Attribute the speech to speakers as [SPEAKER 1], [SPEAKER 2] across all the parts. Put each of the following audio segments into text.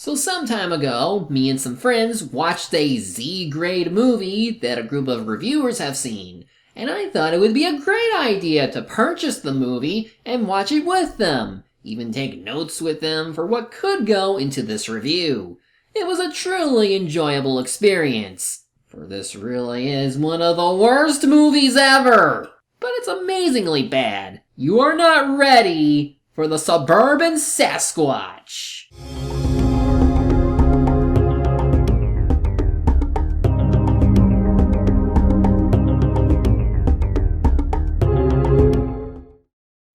[SPEAKER 1] So some time ago, me and some friends watched a Z-grade movie that a group of reviewers have seen, and I thought it would be a great idea to purchase the movie and watch it with them, even take notes with them for what could go into this review. It was a truly enjoyable experience, for this really is one of the worst movies ever, but it's amazingly bad. You are not ready for the Suburban Sasquatch.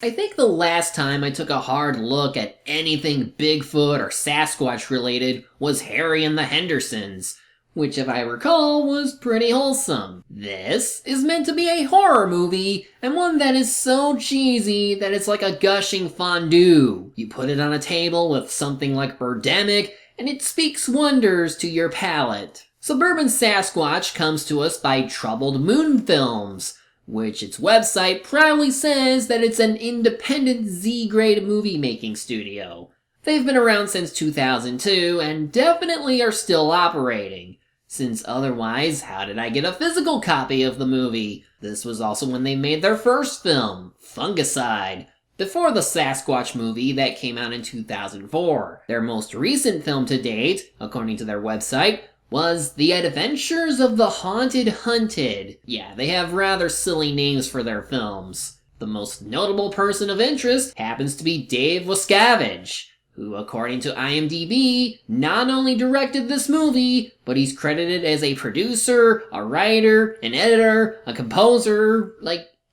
[SPEAKER 1] I think the last time I took a hard look at anything Bigfoot or Sasquatch related was Harry and the Hendersons, which if I recall was pretty wholesome. This is meant to be a horror movie, and one that is so cheesy that it's like a gushing fondue. You put it on a table with something like Birdemic, and it speaks wonders to your palate. Suburban Sasquatch comes to us by Troubled Moon Films, which its website proudly says that it's an independent Z-grade movie-making studio. They've been around since 2002 and definitely are still operating, since otherwise, how did I get a physical copy of the movie? This was also when they made their first film, Fungicide, before the Sasquatch movie that came out in 2004. Their most recent film to date, according to their website, was The Adventures of the Haunted Hunted. Yeah, they have rather silly names for their films. The most notable person of interest happens to be Dave Wascavage, who, according to IMDb, not only directed this movie, but he's credited as a producer, a writer, an editor, a composer.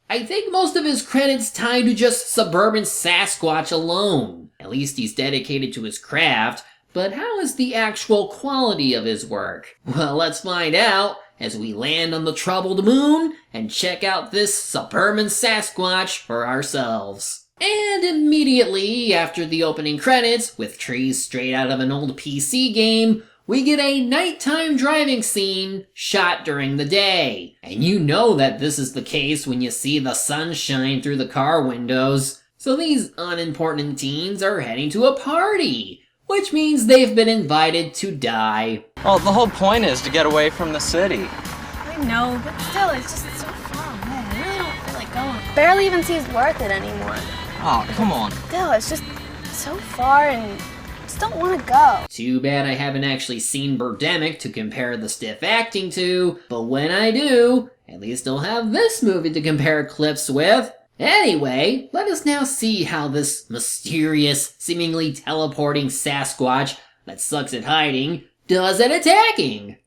[SPEAKER 1] I think most of his credits tied to just Suburban Sasquatch alone. At least he's dedicated to his craft. But how is the actual quality of his work? Well, let's find out as we land on the Troubled Moon and check out this Suburban Sasquatch for ourselves. And immediately after the opening credits, with trees straight out of an old PC game, we get a nighttime driving scene shot during the day. And you know that this is the case when you see the sun shine through the car windows. So these unimportant teens are heading to a party, which means they've been invited to die.
[SPEAKER 2] Oh, the whole point is to get away from the city.
[SPEAKER 3] I know, but still, it's just so far away. I really don't feel like going. Barely even seems worth it anymore.
[SPEAKER 2] Oh, come on.
[SPEAKER 3] Still, it's just so far and I just don't want to go.
[SPEAKER 1] Too bad I haven't actually seen Birdemic to compare the stiff acting to, but when I do, at least I'll have this movie to compare clips with. Anyway, let us now see how this mysterious, seemingly teleporting Sasquatch that sucks at hiding does at attacking.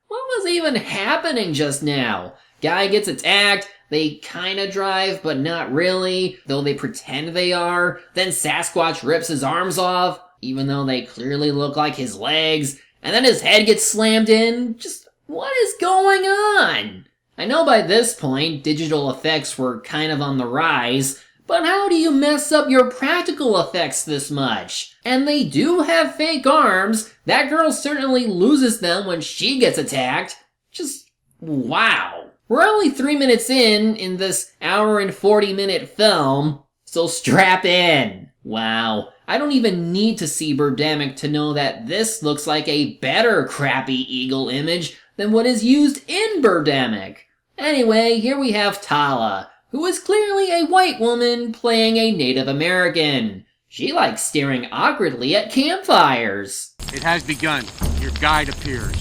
[SPEAKER 1] What was even happening just now? Guy gets attacked, they kinda drive, but not really, though they pretend they are. Then Sasquatch rips his arms off, even though they clearly look like his legs. And then his head gets slammed in. Just, what is going on? I know by this point, digital effects were kind of on the rise, but how do you mess up your practical effects this much? And they do have fake arms. That girl certainly loses them when she gets attacked. Just, wow. We're only 3 minutes in this hour and 40-minute film, so strap in. Wow. I don't even need to see Birdemic to know that this looks like a better crappy eagle image than what is used in Birdemic. Anyway, here we have Tala, who is clearly a white woman playing a Native American. She likes staring awkwardly at campfires.
[SPEAKER 4] It has begun. Your guide appears.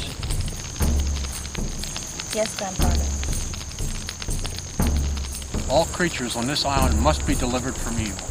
[SPEAKER 3] Yes, Grandfather.
[SPEAKER 4] All creatures on this island must be delivered from evil.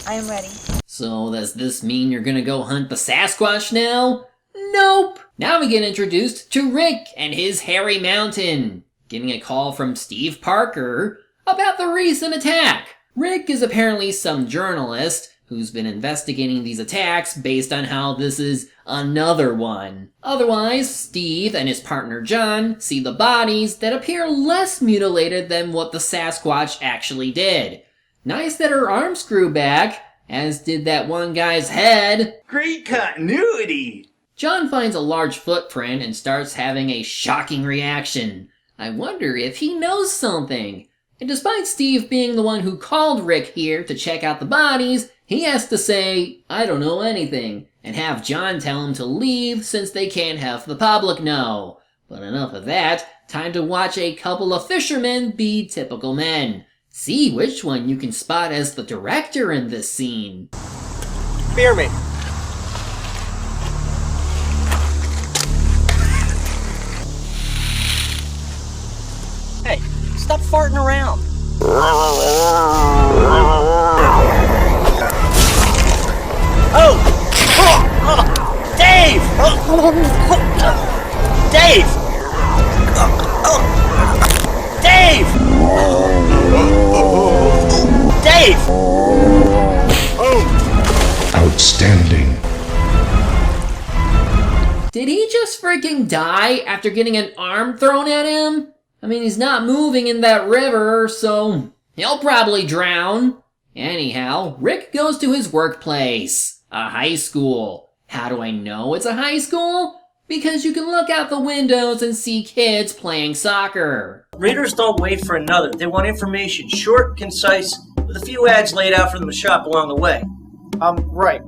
[SPEAKER 3] I am ready.
[SPEAKER 1] So does this mean you're gonna go hunt the Sasquatch now? Nope! Now we get introduced to Rick and his hairy mountain, getting a call from Steve Parker about the recent attack. Rick is apparently some journalist who's been investigating these attacks based on how this is another one. Otherwise, Steve and his partner John see the bodies that appear less mutilated than what the Sasquatch actually did. Nice that her arms grew back, as did that one guy's head.
[SPEAKER 5] Great continuity!
[SPEAKER 1] John finds a large footprint and starts having a shocking reaction. I wonder if he knows something. And despite Steve being the one who called Rick here to check out the bodies, he has to say, I don't know anything, and have John tell him to leave since they can't have the public know. But enough of that, time to watch a couple of fishermen be typical men. See which one you can spot as the director in this scene.
[SPEAKER 6] Beer me.
[SPEAKER 2] Hey, stop farting around.
[SPEAKER 6] Oh! Dave! Dave! Dave! Dave!
[SPEAKER 7] Outstanding.
[SPEAKER 1] Did he just freaking die after getting an arm thrown at him? I mean, he's not moving in that river, so he'll probably drown. Anyhow, Rick goes to his workplace, a high school. How do I know it's a high school? Because you can look out the windows and see kids playing soccer.
[SPEAKER 6] Readers don't wait for another. They want information, short, concise, with a few ads laid out for them to shop along the way.
[SPEAKER 8] Right.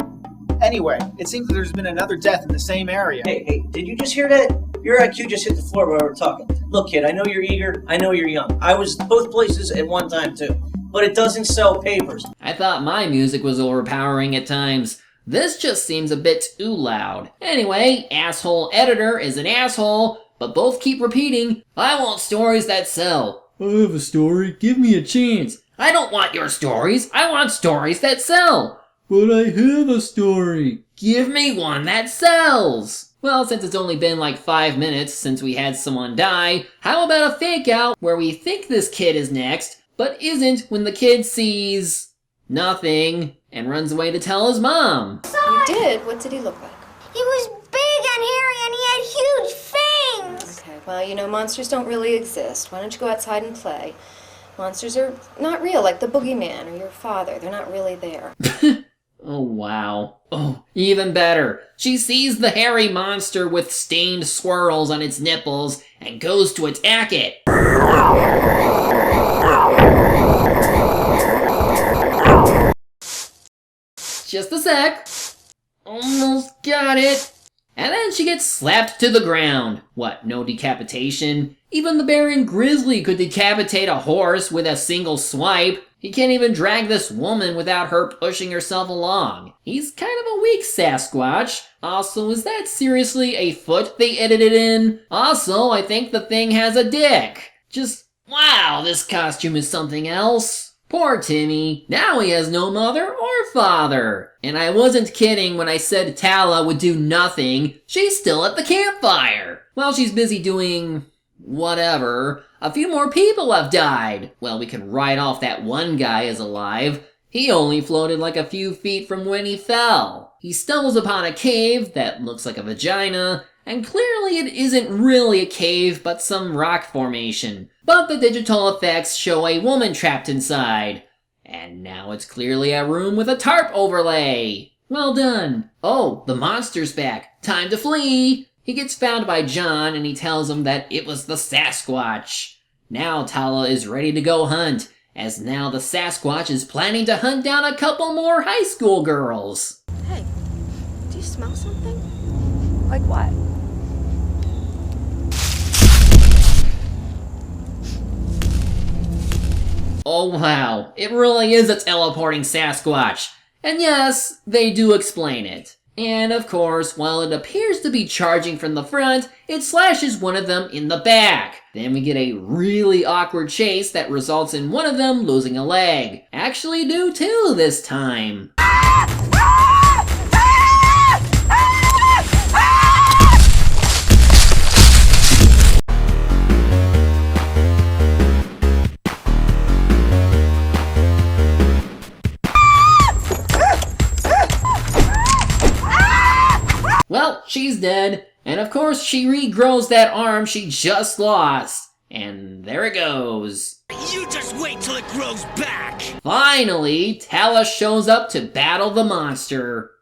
[SPEAKER 8] Anyway, it seems that there's been another death in the same area.
[SPEAKER 6] Hey, did you just hear that? Your IQ just hit the floor while we were talking. Look, kid, I know you're eager. I know you're young. I was both places at one time, too. But it doesn't sell papers.
[SPEAKER 1] I thought my music was overpowering at times. This just seems a bit too loud. Anyway, asshole editor is an asshole, but both keep repeating, I want stories that sell. I have a story, give me a chance. I don't want your stories, I want stories that sell. But I have a story. Give me one that sells. Well, since it's only been like 5 minutes since we had someone die, how about a fake out where we think this kid is next, but isn't when the kid sees nothing and runs away to tell his mom.
[SPEAKER 9] You did? What did he look like?
[SPEAKER 3] He was big and hairy and he had huge fangs.
[SPEAKER 9] Okay, well, you know, monsters don't really exist. Why don't you go outside and play? Monsters are not real, like the boogeyman or your father. They're not really there.
[SPEAKER 1] Oh, wow. Oh, even better. She sees the hairy monster with stained swirls on its nipples and goes to attack it. Just a sec. Almost got it. And then she gets slapped to the ground. What, no decapitation? Even the bear in Grizzly could decapitate a horse with a single swipe. He can't even drag this woman without her pushing herself along. He's kind of a weak Sasquatch. Also, is that seriously a foot they edited in? Also, I think the thing has a dick. Just, wow, this costume is something else. Poor Timmy. Now he has no mother or father. And I wasn't kidding when I said Tala would do nothing. She's still at the campfire. While she's busy doing whatever, a few more people have died. Well, we can write off that one guy as alive. He only floated like a few feet from when he fell. He stumbles upon a cave that looks like a vagina, and clearly it isn't really a cave but some rock formation. But the digital effects show a woman trapped inside. And now it's clearly a room with a tarp overlay. Well done. Oh, the monster's back. Time to flee. He gets found by John and he tells him that it was the Sasquatch. Now Tala is ready to go hunt, as now the Sasquatch is planning to hunt down a couple more high school girls.
[SPEAKER 9] Hey, do you smell something? Like what?
[SPEAKER 1] Oh wow, it really is a teleporting Sasquatch. And yes, they do explain it. And of course, while it appears to be charging from the front, it slashes one of them in the back. Then we get a really awkward chase that results in one of them losing a leg. Actually do two this time. Well, she's dead, and of course she regrows that arm she just lost. And there it goes.
[SPEAKER 10] You just wait till it grows back!
[SPEAKER 1] Finally, Tala shows up to battle the monster.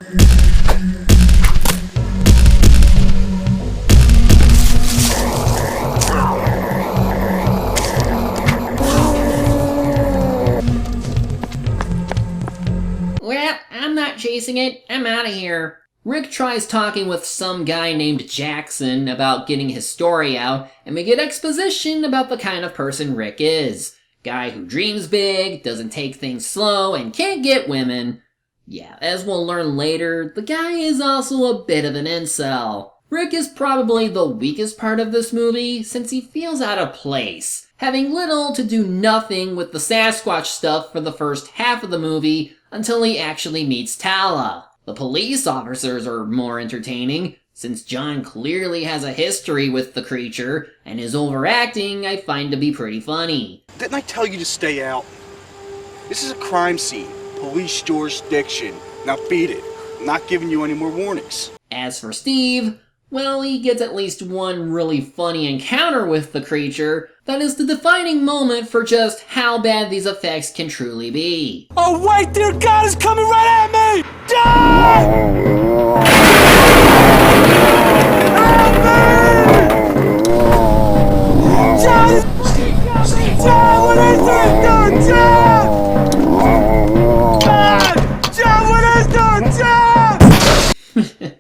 [SPEAKER 1] Well, I'm not chasing it. I'm out of here. Rick tries talking with some guy named Jackson about getting his story out, and we get exposition about the kind of person Rick is. Guy who dreams big, doesn't take things slow, and can't get women. Yeah, as we'll learn later, the guy is also a bit of an incel. Rick is probably the weakest part of this movie, since he feels out of place, having little to do nothing with the Sasquatch stuff for the first half of the movie until he actually meets Tala. The police officers are more entertaining, since John clearly has a history with the creature, and his overacting I find to be pretty funny.
[SPEAKER 11] Didn't I tell you to stay out? This is a crime scene. Police jurisdiction. Now beat it. I'm not giving you any more warnings.
[SPEAKER 1] As for Steve, well, he gets at least one really funny encounter with the creature that is the defining moment for just how bad these effects can truly be.
[SPEAKER 10] Oh wait, dear God is coming right at me! John! John! John, what is this? John! John, what is this? John!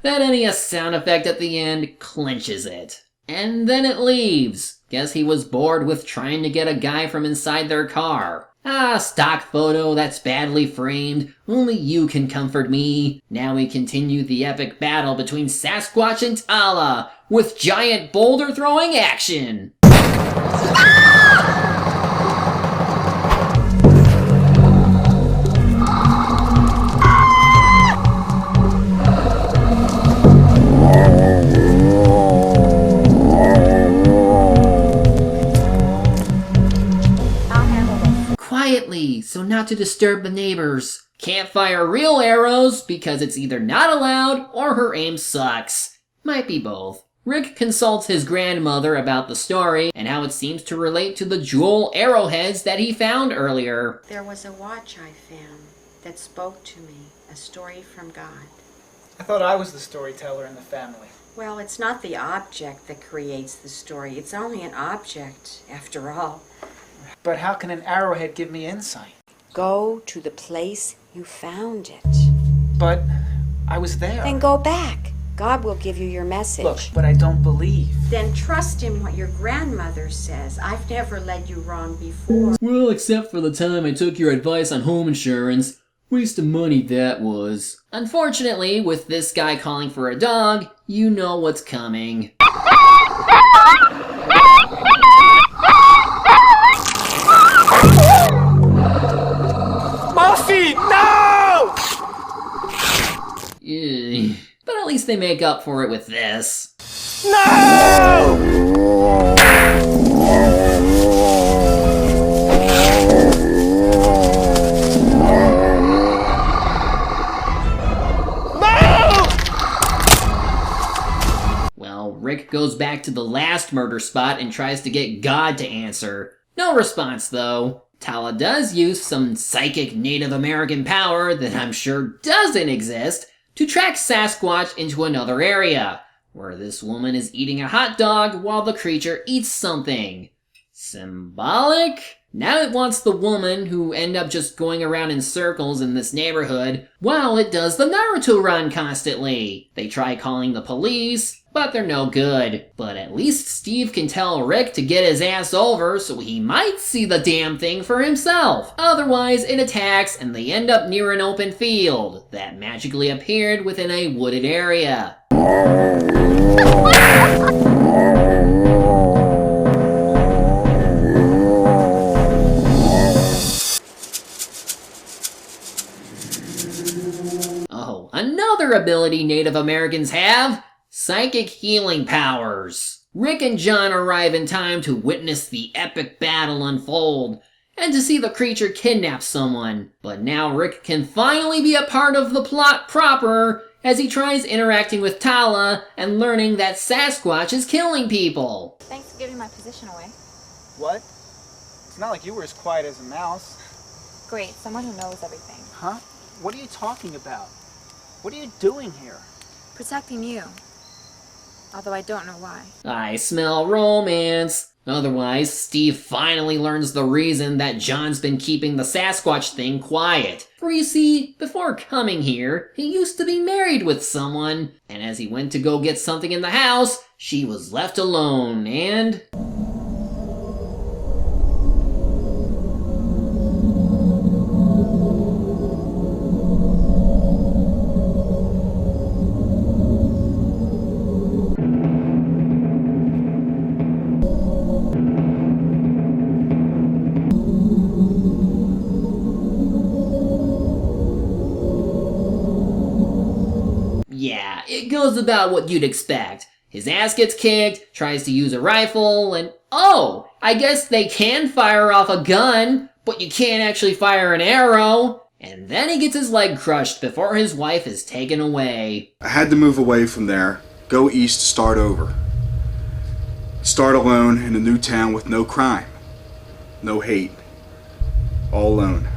[SPEAKER 1] That NES sound effect at the end clinches it. And then it leaves. Guess he was bored with trying to get a guy from inside their car. Ah, stock photo that's badly framed. Only you can comfort me. Now we continue the epic battle between Sasquatch and Tala, with giant boulder throwing action. Quietly, so not to disturb the neighbors. Can't fire real arrows because it's either not allowed or her aim sucks. Might be both. Rick consults his grandmother about the story and how it seems to relate to the jewel arrowheads that he found earlier.
[SPEAKER 12] There was a watch I found that spoke to me, a story from God.
[SPEAKER 8] I thought I was the storyteller in the family.
[SPEAKER 12] Well, it's not the object that creates the story. It's only an object, after all.
[SPEAKER 8] But how can an arrowhead give me insight?
[SPEAKER 12] Go to the place you found it.
[SPEAKER 8] But I was there.
[SPEAKER 12] Then go back. God will give you your message.
[SPEAKER 8] Look, but I don't believe.
[SPEAKER 12] Then trust in what your grandmother says. I've never led you wrong before.
[SPEAKER 1] Well, except for the time I took your advice on home insurance. Waste of money that was. Unfortunately, with this guy calling for a dog, you know what's coming.
[SPEAKER 10] Muffy, no!
[SPEAKER 1] But at least they make up for it with this.
[SPEAKER 10] No!
[SPEAKER 1] Well, Rick goes back to the last murder spot and tries to get God to answer. No response, though. Tala does use some psychic Native American power that I'm sure doesn't exist to track Sasquatch into another area, where this woman is eating a hot dog while the creature eats something. Symbolic? Now it wants the woman, who end up just going around in circles in this neighborhood, while it does the Naruto run constantly. They try calling the police, but they're no good. But at least Steve can tell Rick to get his ass over so he might see the damn thing for himself. Otherwise, it attacks and they end up near an open field that magically appeared within a wooded area. Oh, another ability Native Americans have! Psychic healing powers. Rick and John arrive in time to witness the epic battle unfold, and to see the creature kidnap someone. But now Rick can finally be a part of the plot proper, as he tries interacting with Tala and learning that Sasquatch is killing people.
[SPEAKER 3] Thanks for giving my position away.
[SPEAKER 8] What? It's not like you were as quiet as a mouse.
[SPEAKER 3] Great, someone who knows everything.
[SPEAKER 8] Huh? What are you talking about? What are you doing here?
[SPEAKER 3] Protecting you. Although I don't know why.
[SPEAKER 1] I smell romance. Otherwise, Steve finally learns the reason that John's been keeping the Sasquatch thing quiet. For you see, before coming here, he used to be married with someone, and as he went to go get something in the house, she was left alone, and... yeah, it goes about what you'd expect. His ass gets kicked, tries to use a rifle, and oh, I guess they can fire off a gun, but you can't actually fire an arrow. And then he gets his leg crushed before his wife is taken away.
[SPEAKER 11] I had to move away from there, go east, start over. Start alone in a new town with no crime, no hate, all alone.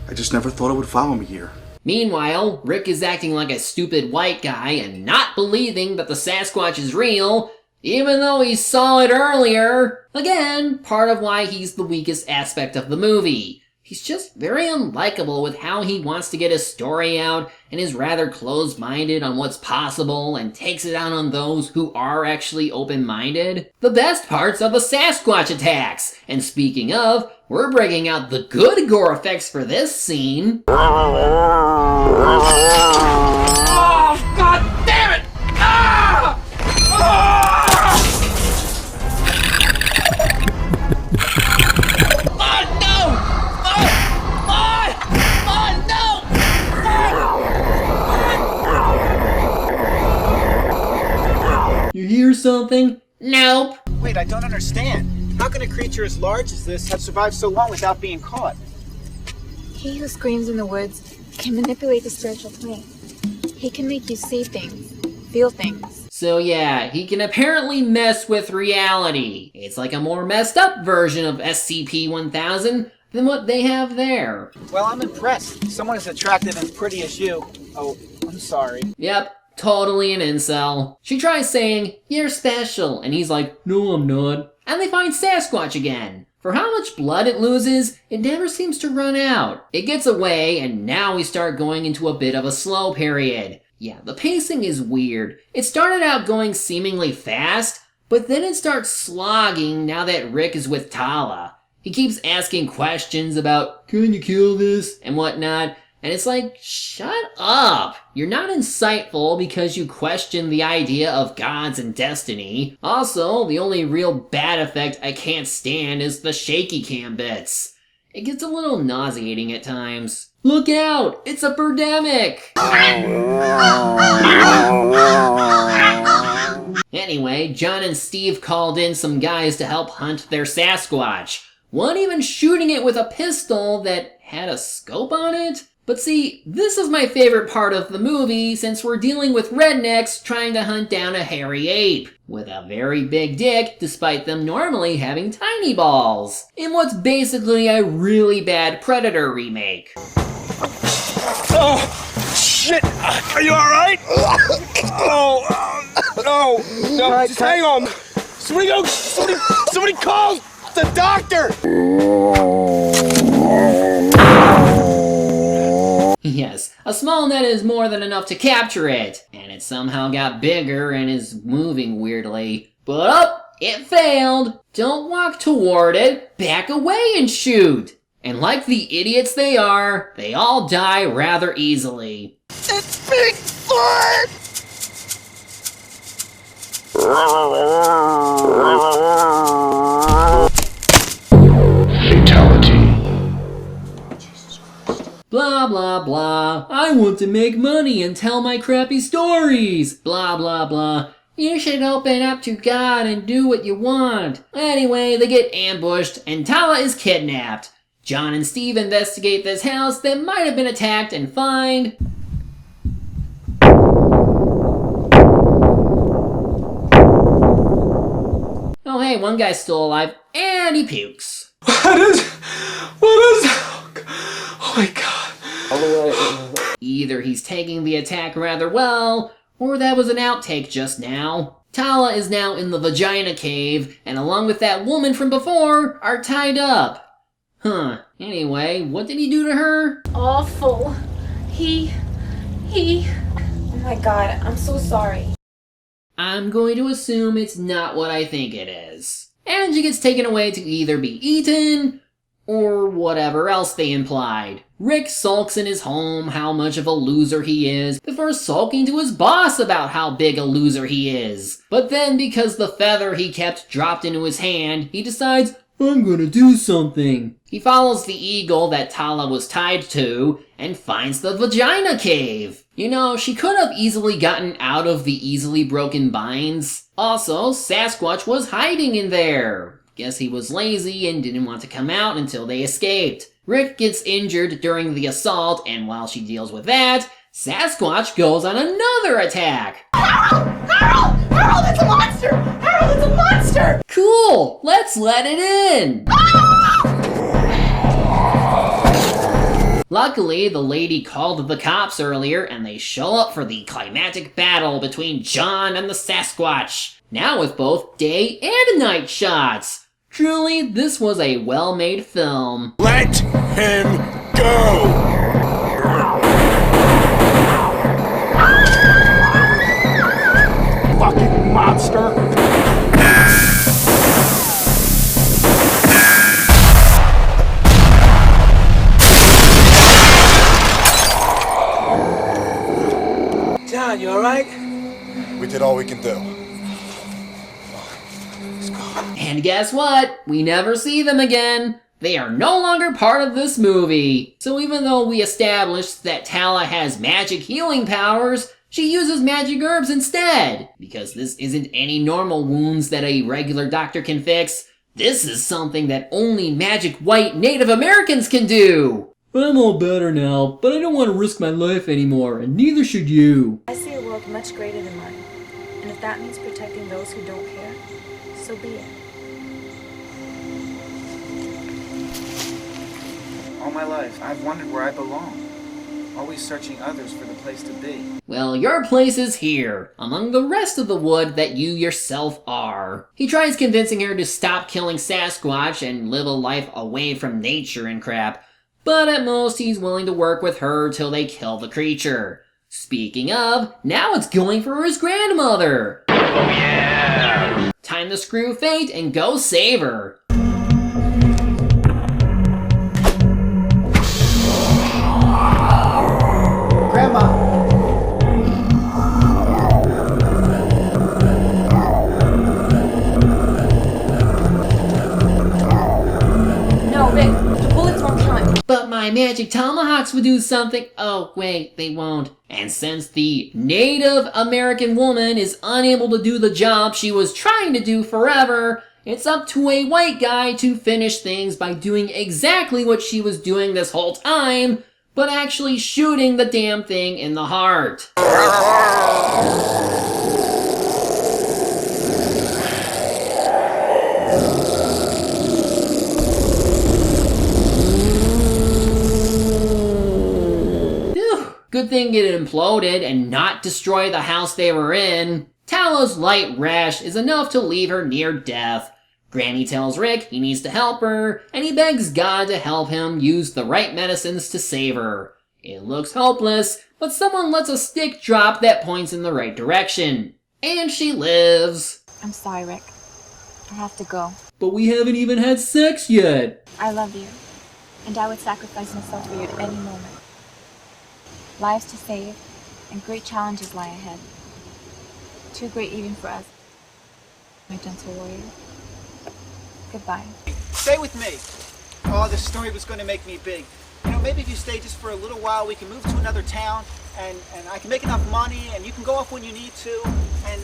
[SPEAKER 11] I just never thought it would follow me here.
[SPEAKER 1] Meanwhile, Rick is acting like a stupid white guy and not believing that the Sasquatch is real, even though he saw it earlier. Again, part of why he's the weakest aspect of the movie. He's just very unlikable with how he wants to get his story out and is rather closed-minded on what's possible and takes it out on those who are actually open-minded. The best parts are the Sasquatch attacks. And speaking of, we're breaking out the good gore effects for this scene.
[SPEAKER 10] Oh, God damn it! Ah!
[SPEAKER 1] You hear something? Nope.
[SPEAKER 8] Wait, I don't understand. How can a creature as large as this have survived so long without being caught?
[SPEAKER 3] He who screams in the woods can manipulate the spiritual plane. He can make you see things, feel things.
[SPEAKER 1] So yeah, he can apparently mess with reality. It's like a more messed up version of SCP-1000 than what they have there.
[SPEAKER 8] Well, I'm impressed. Someone as attractive and pretty as you. Oh, I'm sorry.
[SPEAKER 1] Yep. Totally an incel. She tries saying, "You're special," and he's like, "No, I'm not." And they find Sasquatch again. For how much blood it loses, it never seems to run out. It gets away, and now we start going into a bit of a slow period. Yeah, the pacing is weird. It started out going seemingly fast, but then it starts slogging now that Rick is with Tala. He keeps asking questions about, "Can you kill this?" and whatnot. And it's like, shut up! You're not insightful because you question the idea of gods and destiny. Also, the only real bad effect I can't stand is the shaky cam bits. It gets a little nauseating at times. Look out! It's a birdemic! Anyway, John and Steve called in some guys to help hunt their Sasquatch. One even shooting it with a pistol that had a scope on it? But see, this is my favorite part of the movie since we're dealing with rednecks trying to hunt down a hairy ape with a very big dick despite them normally having tiny balls, in what's basically a really bad Predator remake.
[SPEAKER 10] Oh, shit! Are you alright? Oh, no, just hang on. Somebody call the doctor!
[SPEAKER 1] Yes, a small net is more than enough to capture it, and it somehow got bigger and is moving weirdly. But it failed! Don't walk toward it, back away and shoot! And like the idiots they are, they all die rather easily.
[SPEAKER 10] It's Bigfoot!
[SPEAKER 7] Fatality.
[SPEAKER 1] Blah blah blah, I want to make money and tell my crappy stories! Blah blah blah. You should open up to God and do what you want. Anyway, they get ambushed and Tala is kidnapped. John and Steve investigate this house that might have been attacked and find... hey, one guy's still alive, and he pukes.
[SPEAKER 10] What is... Oh my god.
[SPEAKER 1] Either he's taking the attack rather well, or that was an outtake just now. Tala is now in the vagina cave, and along with that woman from before, are tied up. Anyway, what did he do to her?
[SPEAKER 3] Awful. Oh my god, I'm so sorry.
[SPEAKER 1] I'm going to assume it's not what I think it is. And she gets taken away to either be eaten, or whatever else they implied. Rick sulks in his home how much of a loser he is, before sulking to his boss about how big a loser he is. But then, because the feather he kept dropped into his hand, he decides, I'm gonna do something. He follows the eagle that Tala was tied to, and finds the vagina cave. You know, she could have easily gotten out of the easily broken binds. Also, Sasquatch was hiding in there. Guess he was lazy and didn't want to come out until they escaped. Rick gets injured during the assault, and while she deals with that, Sasquatch goes on another attack.
[SPEAKER 10] Harold! Harold, it's a monster! Harold, it's a monster!
[SPEAKER 1] Cool! Let's let it in! Luckily, the lady called the cops earlier, and they show up for the climactic battle between John and the Sasquatch. Now with both day and night shots. Truly, this was a well-made film.
[SPEAKER 10] Let him go! Fucking monster!
[SPEAKER 2] John, you alright?
[SPEAKER 10] We did all we can do.
[SPEAKER 1] And guess what? We never see them again. They are no longer part of this movie. So even though we established that Tala has magic healing powers, she uses magic herbs instead. Because this isn't any normal wounds that a regular doctor can fix. This is something that only magic white Native Americans can do. I'm all better now, but I don't want to risk my life anymore, and neither should you.
[SPEAKER 3] I see a world much greater than mine. And if that means protecting those who don't care, so be it.
[SPEAKER 8] All my life, I've wondered where I belong. Always searching others for the place to be.
[SPEAKER 1] Well, your place is here, among the rest of the wood that you yourself are. He tries convincing her to stop killing Sasquatch and live a life away from nature and crap, but at most he's willing to work with her till they kill the creature. Speaking of, now it's going for his grandmother. Oh yeah! Time to screw fate and go save her.
[SPEAKER 8] Grandma!
[SPEAKER 3] No, Rick, the bullets won't kill him.
[SPEAKER 1] But my magic tomahawks would do something. Oh, wait, they won't. And since the Native American woman is unable to do the job she was trying to do forever, it's up to a white guy to finish things by doing exactly what she was doing this whole time, but actually shooting the damn thing in the heart. Good thing it imploded and not destroy the house they were in. Tala's light rash is enough to leave her near death. Granny tells Rick he needs to help her, and he begs God to help him use the right medicines to save her. It looks hopeless, but someone lets a stick drop that points in the right direction. And she lives.
[SPEAKER 3] I'm sorry, Rick. I have to go.
[SPEAKER 1] But we haven't even had sex yet.
[SPEAKER 3] I love you, and I would sacrifice myself for you at any moment. Lives to save, and great challenges lie ahead. Too great even for us, my gentle warrior. Goodbye.
[SPEAKER 8] Stay with me. Oh, this story was going to make me big. You know, maybe if you stay just for a little while, we can move to another town, and I can make enough money, and you can go off when you need to, and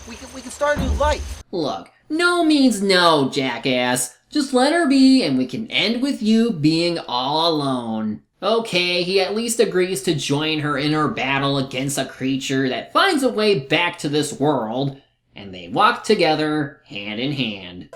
[SPEAKER 8] we can start a new life.
[SPEAKER 1] Look, no means no, jackass. Just let her be, and we can end with you being all alone. Okay, he at least agrees to join her in her battle against a creature that finds a way back to this world. and they walk together hand in hand.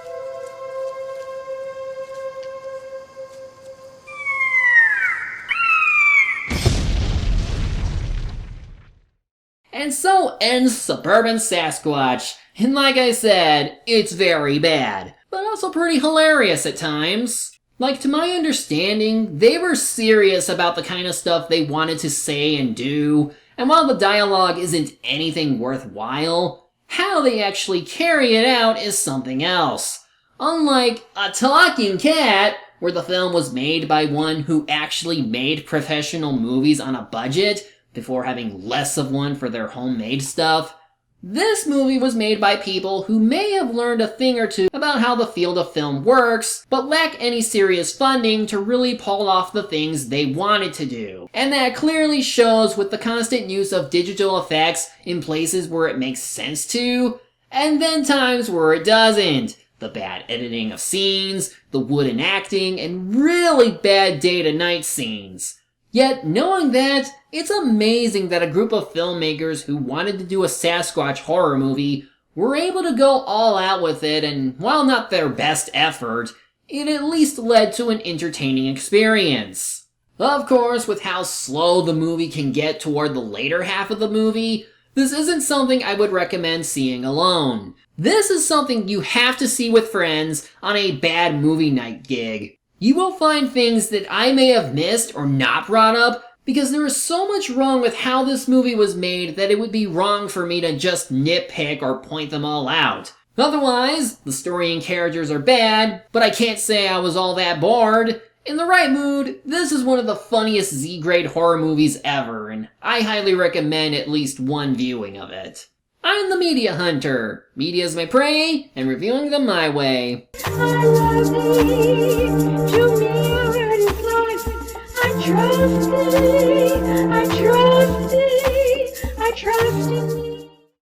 [SPEAKER 1] And so ends Suburban Sasquatch, and like I said, it's very bad, but also pretty hilarious at times. Like, to my understanding, they were serious about the kind of stuff they wanted to say and do, and while the dialogue isn't anything worthwhile, how they actually carry it out is something else. Unlike A Talking Cat, where the film was made by one who actually made professional movies on a budget before having less of one for their homemade stuff, this movie was made by people who may have learned a thing or two about how the field of film works, but lack any serious funding to really pull off the things they wanted to do. And that clearly shows with the constant use of digital effects in places where it makes sense to, and then times where it doesn't. The bad editing of scenes, the wooden acting, and really bad day-to-night scenes. Yet, knowing that, it's amazing that a group of filmmakers who wanted to do a Sasquatch horror movie were able to go all out with it, and while not their best effort, it at least led to an entertaining experience. Of course, with how slow the movie can get toward the later half of the movie, this isn't something I would recommend seeing alone. This is something you have to see with friends on a bad movie night gig. You will find things that I may have missed or not brought up because there is so much wrong with how this movie was made that it would be wrong for me to just nitpick or point them all out. Otherwise, the story and characters are bad, but I can't say I was all that bored. In the right mood, this is one of the funniest Z-grade horror movies ever, and I highly recommend at least one viewing of it. I'm the Media Hunter. Media's my prey, and reviewing them my way.
[SPEAKER 10] I love thee, to me I trust thee, I trust thee, I trust in thee.